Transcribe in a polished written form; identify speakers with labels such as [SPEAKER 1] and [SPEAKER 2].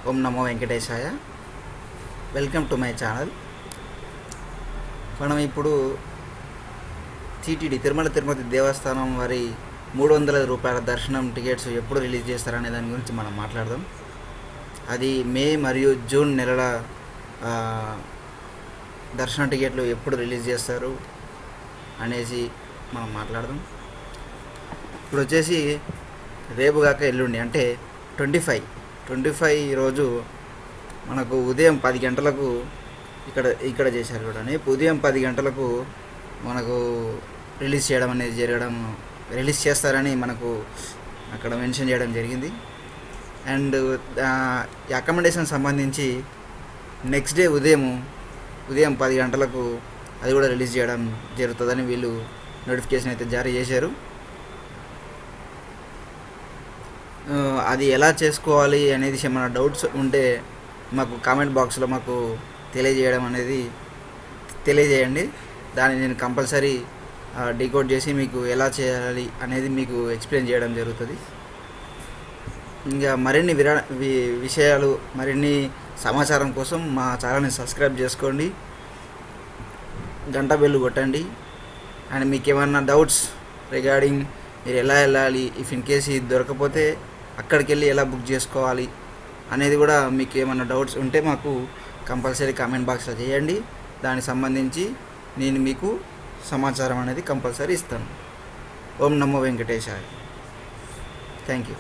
[SPEAKER 1] Om Namo Venkatesaya. Welcome to my channel. మనం ఇప్పుడు TTD Tirumala Tirupati దేవస్థానం వారి 300 రూపాయల దర్శనం టికెట్స్ ఎప్పుడు రిలీజ్ చేస్తారనే దాని గురించి మనం మాట్లాడదాం. అది మే మరియు జూన్ నెలల దర్శన టికెట్లు ఎప్పుడు రిలీజ్ చేస్తారు అనేసి మనం మాట్లాడదాం. ఇప్పుడు వచ్చేసి రేపు కాక ఎల్లుండి అంటే 25 రోజు మనకు ఉదయం 10 గంటలకు ఇక్కడ చేశారు కూడా. ఉదయం 10 గంటలకు మనకు రిలీజ్ చేస్తారని మనకు అక్కడ మెన్షన్ చేయడం జరిగింది. అండ్ ఈ అకామిడేషన్ సంబంధించి నెక్స్ట్ డే ఉదయం 10 గంటలకు అది కూడా రిలీజ్ చేయడం జరుగుతుందని వీళ్ళు నోటిఫికేషన్ అయితే జారీ చేశారు. అది ఎలా చేసుకోవాలి అనేది ఏమైనా డౌట్స్ ఉంటే మాకు కామెంట్ బాక్స్లో మాకు తెలియజేయండి. దాన్ని నేను కంపల్సరీ డీకోడ్ చేసి మీకు ఎలా చేయాలి అనేది మీకు ఎక్స్ప్లెయిన్ చేయడం జరుగుతుంది. ఇంకా మరిన్ని విషయాలు మరిన్ని సమాచారం కోసం మా ఛానల్ని సబ్స్క్రైబ్ చేసుకోండి, గంట బెల్లు కొట్టండి. అండ్ మీకు ఏమన్నా డౌట్స్ రిగార్డింగ్ మీరు ఎలా వెళ్ళాలి, ఇఫ్ ఇన్ కేస్ ఇది దొరకపోతే అక్కడికి వెళ్ళి ఎలా బుక్ చేసుకోవాలి అనేది కూడా మీకు ఏమైనా డౌట్స్ ఉంటే మాకు కంపల్సరీ కామెంట్ బాక్స్లో చేయండి. దానికి సంబంధించి నేను మీకు సమాచారం అనేది కంపల్సరీ ఇస్తాను. ఓం నమో వెంకటేశాయ. Thank you.